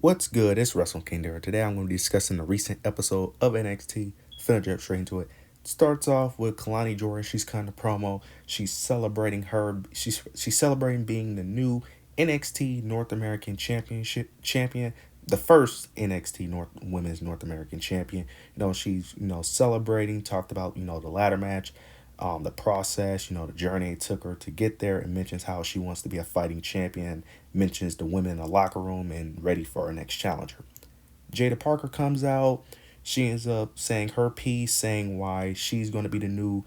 What's good? It's Wrestle King there. Today I'm going to be discussing the recent episode of NXT. Finna jump straight into it. Starts off with Kalani Jordan. She's kind of promo. She's celebrating her. She's celebrating being the new NXT North American Championship champion, the first NXT North American champion. She's celebrating. Talked about the ladder match, the process, the journey it took her to get there, and mentions how she wants to be a fighting champion, mentions the women in the locker room and ready for her next challenger. Jada Parker comes out. She ends up saying her piece, saying why she's going to be the new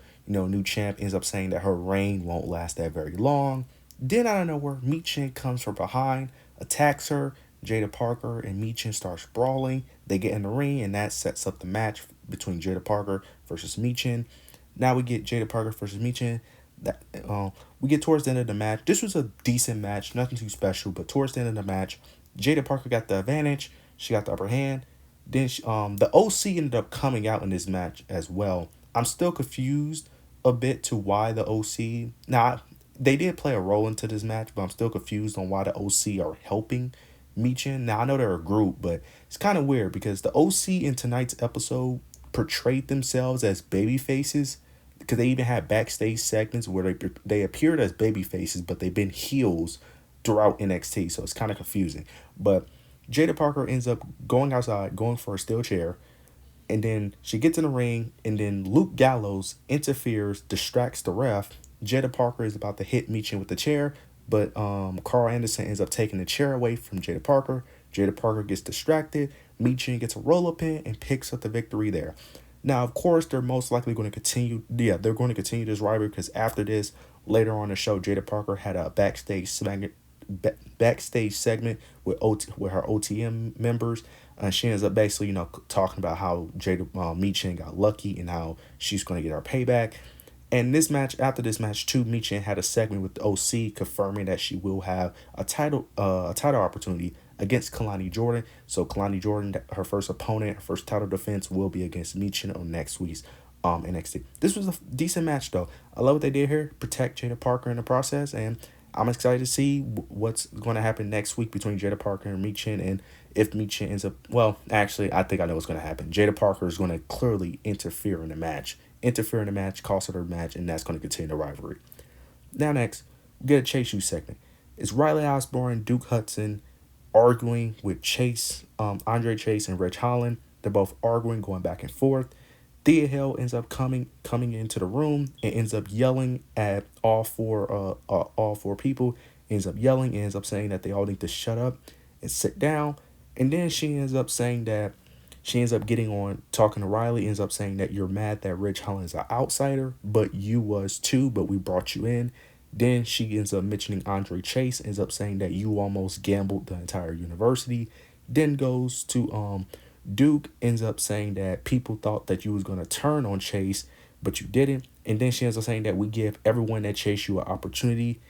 champ. Ends up saying that her reign won't last that very long. Then out of nowhere, Michin comes from behind, attacks her. Jada Parker and Michin start sprawling. They get in the ring, and that sets up the match between Jada Parker versus Michin. Now we get Jada Parker versus Michin. That we get towards the end of the match. This was a decent match, nothing too special, but towards the end of the match, Jada Parker got the advantage. She got the upper hand. Then the OC ended up coming out in this match as well. I'm still confused a bit to why the OC. Now they did play a role into this match, but I'm still confused on why the OC are helping Michin. Now I know they're a group, but it's kind of weird because the OC in tonight's episode portrayed themselves as baby faces, because they even had backstage segments where they appeared as baby faces, but they've been heels throughout NXT, so it's kind of confusing. But Jada Parker ends up going outside, going for a steel chair, and then she gets in the ring, and then Luke Gallows interferes, distracts the ref. Jada Parker is about to hit Michin with the chair, but Carl Anderson ends up taking the chair away from Jada Parker. Jada Parker gets distracted. Michin gets a roll-up pin and picks up the victory there. Now, of course, they're most likely going to continue. Yeah, they're going to continue this rivalry because after this, later on the show, Jada Parker had a backstage segment with her OTM members. She ends up basically, talking about how Jada Michin got lucky and how she's going to get her payback. And this match, after this match too, Michin had a segment with the OC confirming that she will have a title opportunity against Kalani Jordan. So Kalani Jordan, her first opponent, her first title defense will be against Michin on next week's NXT. This was a decent match though. I love what they did here. Protect Jada Parker in the process, and I'm excited to see what's going to happen next week between Jada Parker and Michin, and if Michin ends up, well, actually, I think I know what's going to happen. Jada Parker is going to clearly interfere in the match, cost her match, and that's going to continue the rivalry. Now next, we get a Chase U segment. It's Riley Osborne, Duke Hudson arguing with Chase, Andre Chase, and Rich Holland. They're both arguing, going back and forth. Thea Hill ends up coming into the room and ends up yelling at all four people. Ends up yelling, ends up saying that they all need to shut up and sit down. And then she ends up saying that she ends up getting on talking to Riley, ends up saying that you're mad that Rich Holland is an outsider, but you was too, but we brought you in. Then she ends up mentioning Andre Chase, ends up saying that you almost gambled the entire university. Then goes to Duke, ends up saying that people thought that you was going to turn on Chase, but you didn't. And then she ends up saying that we give everyone that chase you an opportunity.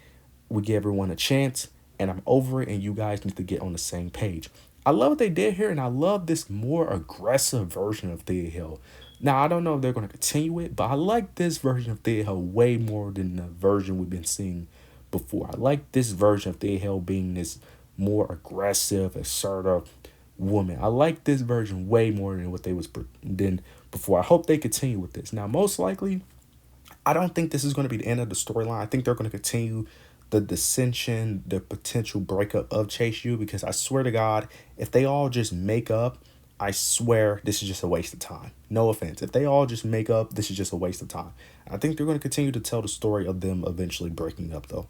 We give everyone a chance, and I'm over it, and you guys need to get on the same page. I love what they did here, and I love this more aggressive version of Thea Hill. Now, I don't know if they're going to continue it, but I like this version of Thea Hill way more than the version we've been seeing before. I like this version of Thea Hill being this more aggressive, assertive woman. I like this version way more than what they was than before. I hope they continue with this. Now, most likely, I don't think this is going to be the end of the storyline. I think they're going to continue the dissension, the potential breakup of Chase U, because I swear to God, if they all just make up, I swear this is just a waste of time. No offense. If they all just make up, this is just a waste of time. I think they're going to continue to tell the story of them eventually breaking up, though.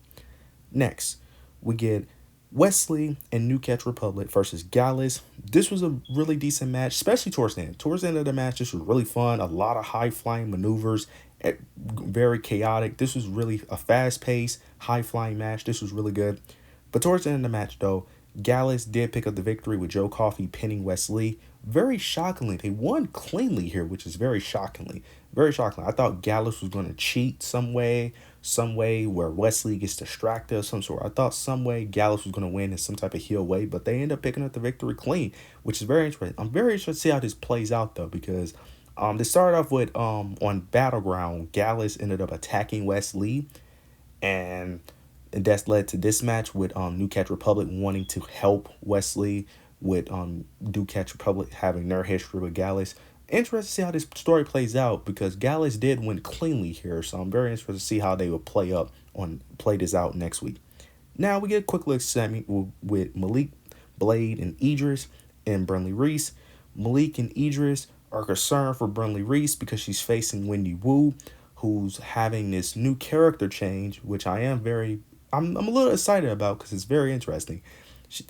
Next, we get Wesley and New Catch Republic versus Gallus. This was a really decent match, especially towards the end. Towards the end of the match, this was really fun. A lot of high-flying maneuvers, very chaotic. This was really a fast-paced, high-flying match. This was really good. But towards the end of the match, though, Gallus did pick up the victory with Joe Coffey pinning Wesley. Very shockingly, they won cleanly here, which is very shockingly. Very shockingly. I thought Gallus was going to cheat some way where Wesley gets distracted of some sort. I thought some way Gallus was going to win in some type of heel way, but they end up picking up the victory clean, which is very interesting. I'm very interested to see how this plays out, though, because they started off with on Battleground, Gallus ended up attacking Wesley, and that's led to this match with New Catch Republic wanting to help Wesley with Do Catch Republic having their history with Gallus. Interested to see how this story plays out because Gallus did win cleanly here, so I'm very interested to see how they will play this out next week. Now we get a quick look segment with Malik, Blade, and Idris and Burnley Reese. Malik and Idris are concerned for Burnley Reese because she's facing Wendy Wu, who's having this new character change, which I'm a little excited about because it's very interesting.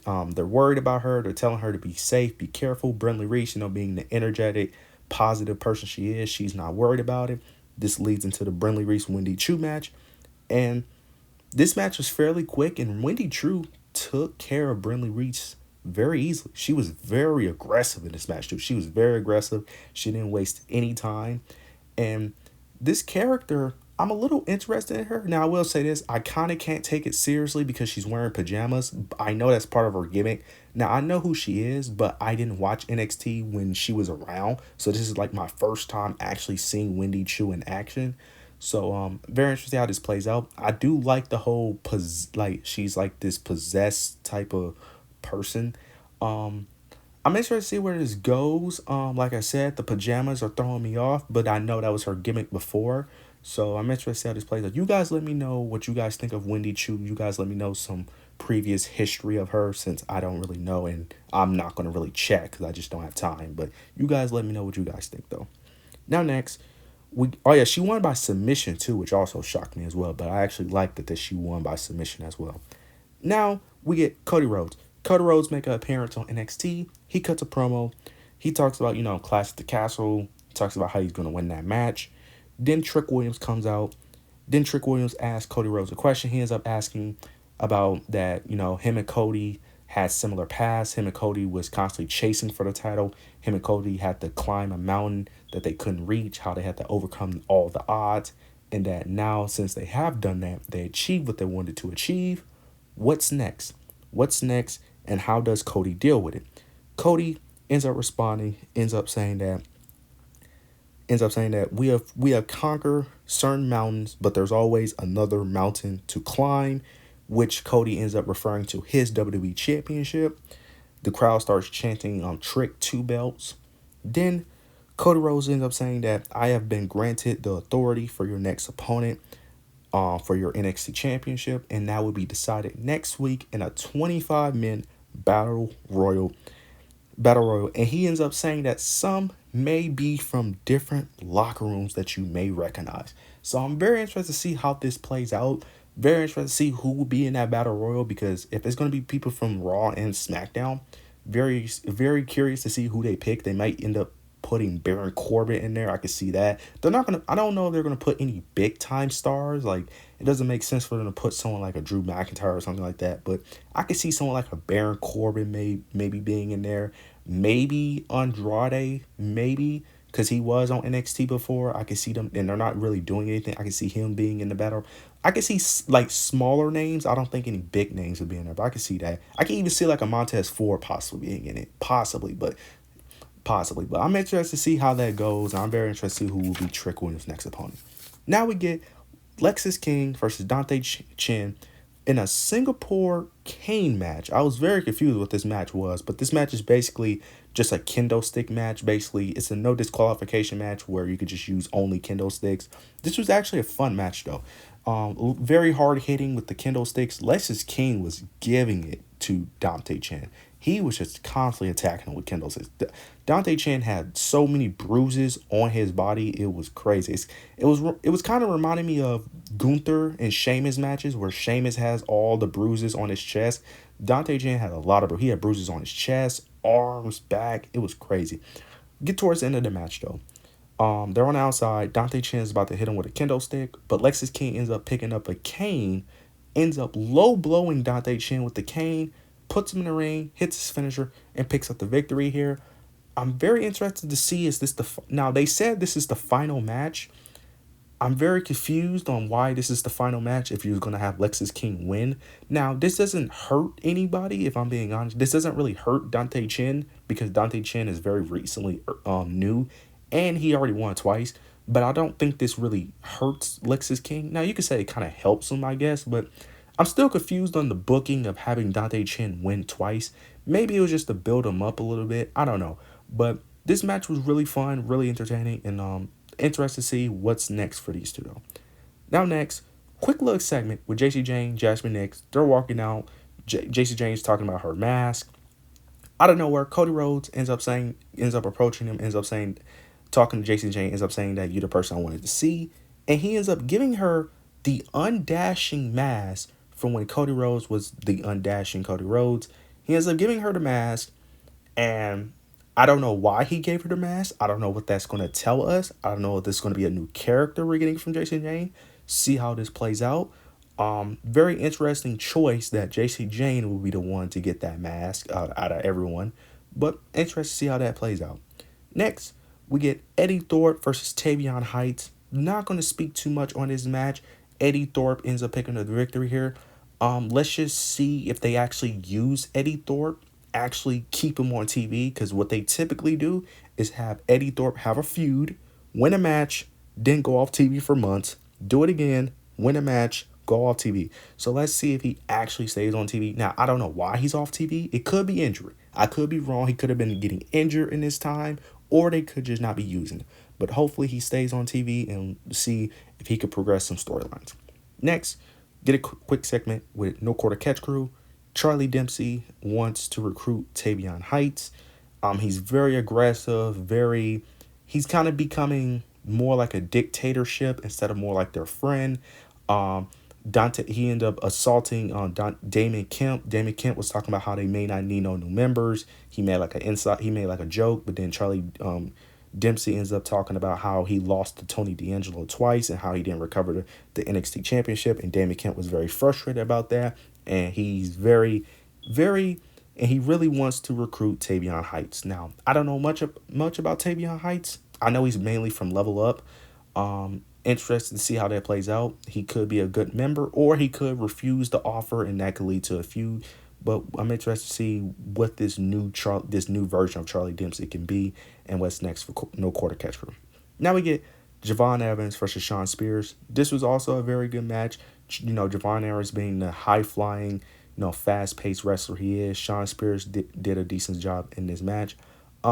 They're worried about her. They're telling her to be safe, be careful. Burnley Reese, being the energetic, positive person she is, she's not worried about it. This leads into the Burnley Reese Wendy Chu match, and this match was fairly quick, and Wendy Chu took care of Burnley Reese very easily. She was very aggressive in this match too. She was very aggressive. She didn't waste any time, and this character, I'm a little interested in her. Now, I will say this. I kind of can't take it seriously because she's wearing pajamas. I know that's part of her gimmick. Now, I know who she is, but I didn't watch NXT when she was around. So this is like my first time actually seeing Wendy Chu in action. So very interested how this plays out. I do like the whole, she's like this possessed type of person. I'm interested to see where this goes. Like I said, the pajamas are throwing me off, but I know that was her gimmick before. So I'm interested to see how this plays out. You guys let me know what you guys think of Wendy Chu. You guys let me know some previous history of her since I don't really know and I'm not going to really check because I just don't have time. But you guys let me know what you guys think though. Now next, she won by submission too, which also shocked me as well. But I actually liked that she won by submission as well. Now we get Cody Rhodes. Cody Rhodes make an appearance on NXT. He cuts a promo. He talks about, Clash at the Castle. He talks about how he's going to win that match. Then Trick Williams comes out. Then Trick Williams asks Cody Rhodes a question. He ends up asking about that, him and Cody had similar paths. Him and Cody was constantly chasing for the title. Him and Cody had to climb a mountain that they couldn't reach, how they had to overcome all the odds. And that now, since they have done that, they achieved what they wanted to achieve. What's next? What's next? And how does Cody deal with it? Cody ends up responding, ends up saying that we have conquered certain mountains, but there's always another mountain to climb, which Cody ends up referring to his WWE Championship. The crowd starts chanting Trick 2 belts. Then Cody Rhodes ends up saying that I have been granted the authority for your next opponent for your NXT Championship, and that will be decided next week in a 25-minute battle royal. And he ends up saying that some may be from different locker rooms that you may recognize. So I'm very interested to see how this plays out. Very interested to see who will be in that battle royal, because if it's going to be people from Raw and SmackDown, very, very curious to see who they pick. They might end up putting Baron Corbin in there. I could see that. They're not going to, I don't know if they're going to put any big time stars. Like, it doesn't make sense for them to put someone like a Drew McIntyre or something like that. But I could see someone like a Baron Corbin maybe being in there. Maybe Andrade, maybe, because he was on NXT before. I could see them, and they're not really doing anything. I could see him being in the battle. I could see like smaller names. I don't think any big names would be in there, but I could see that. I can even see like a Montez Ford possibly being in it. Possibly. But I'm interested to see how that goes. I'm very interested to see who will be Trick Williams' next opponent. Now we get Lexis King versus Dante Chen in a Singapore cane match. I was very confused what this match was, but this match is basically just a kendo stick match. Basically, it's a no disqualification match where you could just use only kendo sticks. This was actually a fun match though. Very hard hitting with the kendo sticks. Lexis King was giving it to Dante Chen. He was just constantly attacking him with kendo sticks. Dante Chen had so many bruises on his body. It was crazy. It was kind of reminding me of Gunther and Sheamus matches where Sheamus has all the bruises on his chest. Dante Chen had a lot of bruises. He had bruises on his chest, arms, back. It was crazy. Get towards the end of the match though. They're on the outside. Dante Chen is about to hit him with a kendo stick, but Lexis King ends up picking up a cane, ends up low blowing Dante Chen with the cane, puts him in the ring, hits his finisher, and picks up the victory here. I'm very interested to see, is this now they said this is the final match. I'm very confused on why this is the final match if you're going to have Lexis King win. Now, this doesn't hurt anybody, if I'm being honest. This doesn't really hurt Dante Chen because Dante Chen is very recently new and he already won twice. But I don't think this really hurts Lexis King. Now, you could say it kind of helps him, I guess, but I'm still confused on the booking of having Dante Chen win twice. Maybe it was just to build them up a little bit. I don't know. But this match was really fun, really entertaining, and interested to see what's next for these two though. Now next, quick little segment with JC Jane, Jasmine Nix. They're walking out. JC Jane's talking about her mask. Out of nowhere, Cody Rhodes ends up approaching him, ends up saying, talking to JC Jane, ends up saying that you're the person I wanted to see. And he ends up giving her the undashing mask from when Cody Rhodes was the undashing Cody Rhodes. He ends up giving her the mask, and I don't know why he gave her the mask. I don't know what that's going to tell us. I don't know if this is going to be a new character we're getting from Jason Jane. See how this plays out. Very interesting choice that JC Jane will be the one to get that mask out of everyone. But interested to see how that plays out. Next, we get Eddie Thorpe versus Tavion Heights. Not going to speak too much on this match. Eddie Thorpe ends up picking up the victory here. Let's just see if they actually use Eddie Thorpe, actually keep him on TV, because what they typically do is have Eddie Thorpe have a feud, win a match, then go off TV for months, do it again, win a match, go off TV. So let's see if he actually stays on TV. Now, I don't know why he's off TV. It could be injury. I could be wrong. He could have been getting injured in this time, or they could just not be using it. But hopefully he stays on TV and see if he could progress some storylines. Next, get a quick segment with No Quarter Catch Crew. Charlie Dempsey wants to recruit Tavion Heights. He's very aggressive, he's kind of becoming more like a dictatorship instead of more like their friend. Dante, he ended up assaulting Damon Kemp. Damon Kemp was talking about how they may not need no new members. He made like a joke, but then Charlie Dempsey ends up talking about how he lost to Tony D'Angelo twice and how he didn't recover the NXT championship. And Damon Kemp was very frustrated about that. And he's very, and he really wants to recruit Tavion Heights. Now, I don't know much about Tavion Heights. I know he's mainly from Level Up. Interested to see how that plays out. He could be a good member, or he could refuse the offer, and that could lead to a feud. But I'm interested to see what this new version of Charlie Dempsey can be, and what's next for No Quarter Catch Crew. Now we get Javon Evans versus Shawn Spears. This was also a very good match. Javon Evans being the high-flying, fast-paced wrestler he is. Shawn Spears did a decent job in this match.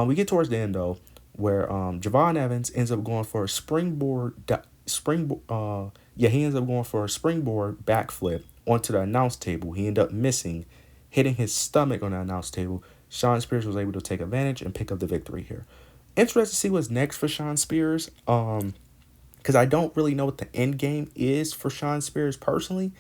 We get towards the end, though, where Javon Evans ends up going for a springboard backflip onto the announce table. He ended up missing, hitting his stomach on the announce table. Shawn Spears was able to take advantage and pick up the victory here. Interested to see what's next for Shawn Spears. Because I don't really know what the end game is for Shawn Spears personally.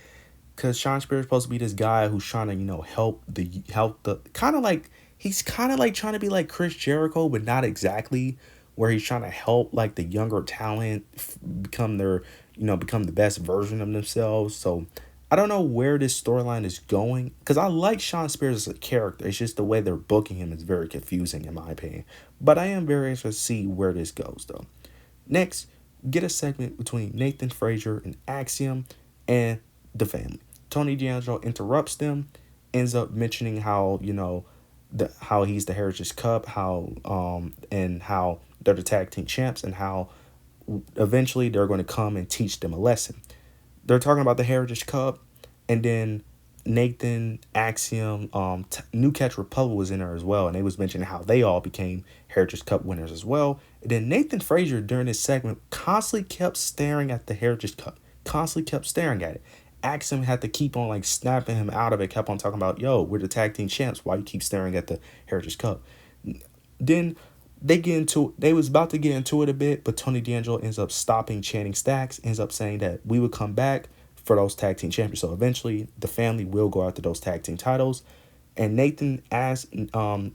Because Shawn Spears is supposed to be this guy who's trying to, help the kind of like, he's kind of like trying to be like Chris Jericho, but not exactly, where he's trying to help like the younger talent become the best version of themselves. So I don't know where this storyline is going, because I like Shawn Spears as a character. It's just the way they're booking him is very confusing in my opinion. But I am very interested to see where this goes though. Next, get a segment between Nathan Frazier and Axiom and the family. Tony D'Angelo interrupts them, ends up mentioning how, how he's the Heritage Cup, and how they're the tag team champs, and how eventually they're going to come and teach them a lesson. They're talking about the Heritage Cup, and then Nathan, Axiom, New Catch Republic was in there as well, and they was mentioning how they all became Heritage Cup winners as well. And then Nathan Frazier during this segment constantly kept staring at the Heritage Cup, constantly kept staring at it. Axiom had to keep on like snapping him out of it, kept on talking about, yo, we're the tag team champs, why you keep staring at the Heritage Cup? Then they was about to get into it a bit, but Tony D'Angelo ends up stopping Channing Stacks, ends up saying that we would come back for those tag team champions. So eventually the family will go after those tag team titles. And Nathan, as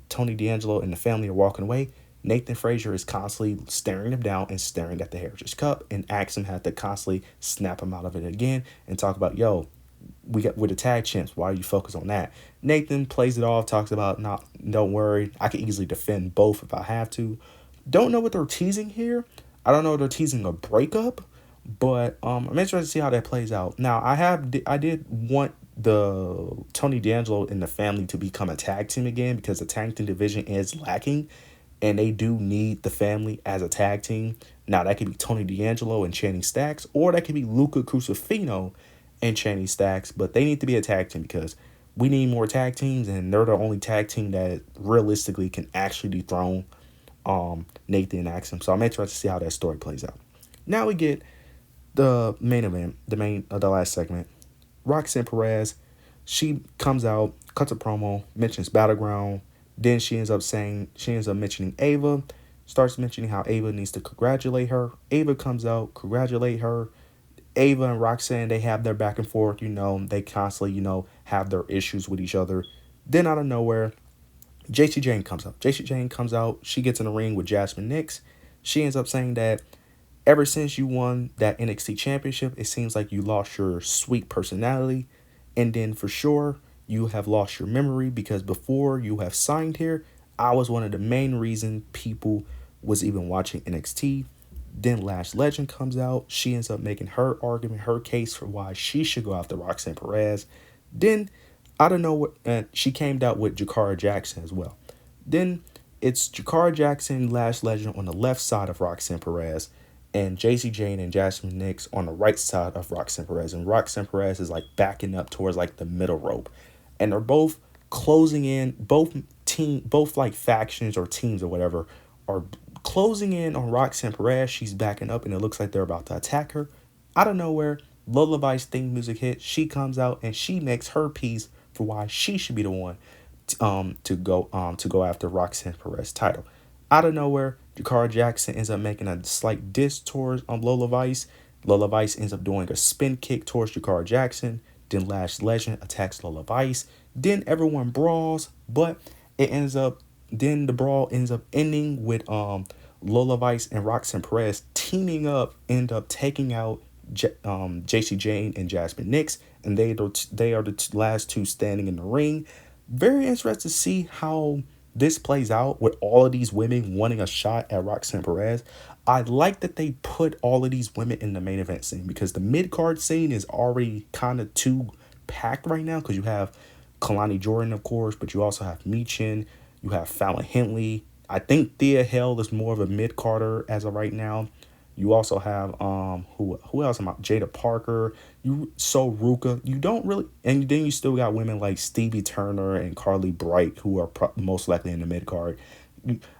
Tony D'Angelo and the family are walking away, Nathan Frazier is constantly staring them down and staring at the Heritage Cup, and Axiom had to constantly snap him out of it again and talk about, yo, we're the tag champs, why are you focused on that? Nathan plays it off, talks about, don't worry, I can easily defend both if I have to. Don't know what they're teasing here. I don't know if they're teasing a breakup, but I'm interested to see how that plays out. Now, I did want the Tony D'Angelo and the family to become a tag team again, because the tag team division is lacking, and they do need the family as a tag team. Now, that could be Tony D'Angelo and Channing Stacks, or that could be Luca Crucifino and Channing Stacks, but they need to be a tag team, because we need more tag teams, and they're the only tag team that realistically can actually dethrone Nathan and Axum. So I'm interested to see how that story plays out. Now we get the main event, the last segment. Roxanne Perez, she comes out, cuts a promo, mentions Battleground. Then she ends up mentioning Ava, starts mentioning how Ava needs to congratulate her. Ava comes out, congratulate her. Ava and Roxanne, they have their back and forth, they constantly, have their issues with each other. Then out of nowhere, JC Jane comes out. JC Jane comes out, she gets in the ring with Jasmine Nix. She ends up saying that ever since you won that NXT championship, it seems like you lost your sweet personality. And then for sure, you have lost your memory because before you have signed here, I was one of the main reasons people was even watching NXT. Then Lash Legend comes out. She ends up making her argument, her case for why she should go after Roxanne Perez. Then, I don't know what, she came out with Jakara Jackson as well. Then it's Jakara Jackson, Lash Legend on the left side of Roxanne Perez, and JC Jane and Jasmine Nix on the right side of Roxanne Perez. And Roxanne Perez is like backing up towards like the middle rope. And they're both closing in, both like factions or teams or whatever are closing in on Roxanne Perez. She's backing up and it looks like they're about to attack her. Out of nowhere, Lola Vice theme music hits. She comes out and she makes her piece for why she should be the one to go after Roxanne Perez title. Out of nowhere, Jakara Jackson ends up making a slight diss towards Lola Vice. Lola Vice ends up doing a spin kick towards Jakara Jackson. Then Lash Legend attacks Lola Vice. Then everyone brawls, but the brawl ends up ending with Lola Vice and Roxanne Perez teaming up, end up taking out JC Jane and Jasmine Nix, and they are the last two standing in the ring. Very interested to see how this plays out with all of these women wanting a shot at Roxanne Perez. I like that they put all of these women in the main event scene because the mid-card scene is already kind of too packed right now because you have Kalani Jordan, of course, but you also have Michin, you have Fallon Henley. I think Thea Hale is more of a mid-carder as of right now. You also have who else am I? Jada Parker. Ruka. You don't really, and then you still got women like Stevie Turner and Carly Bright who are most likely in the mid card.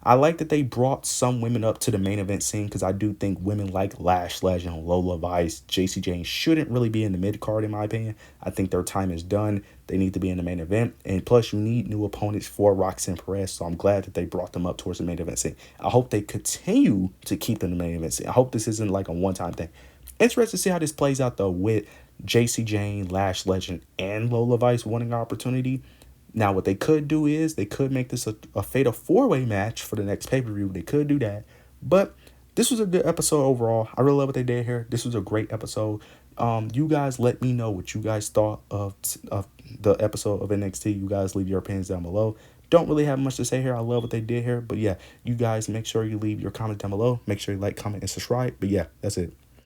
I like that they brought some women up to the main event scene because I do think women like Lash Legend, Lola Vice, JC Jane shouldn't really be in the mid card in my opinion. I think their time is done. They need to be in the main event. And plus you need new opponents for Roxanne Perez. So I'm glad that they brought them up towards the main event scene. I hope they continue to keep them in the main event scene. I hope this isn't like a one-time thing. Interested to see how this plays out though with JC Jane, Lash Legend, and Lola Vice winning opportunity. Now, what they could do is they could make this a fatal four-way match for the next pay-per-view. They could do that. But this was a good episode overall. I really love what they did here. This was a great episode. You guys let me know what you guys thought of the episode of NXT. You guys leave your opinions down below. Don't really have much to say here. I love what they did here. But yeah, you guys make sure you leave your comments down below. Make sure you like, comment, and subscribe. But yeah, that's it.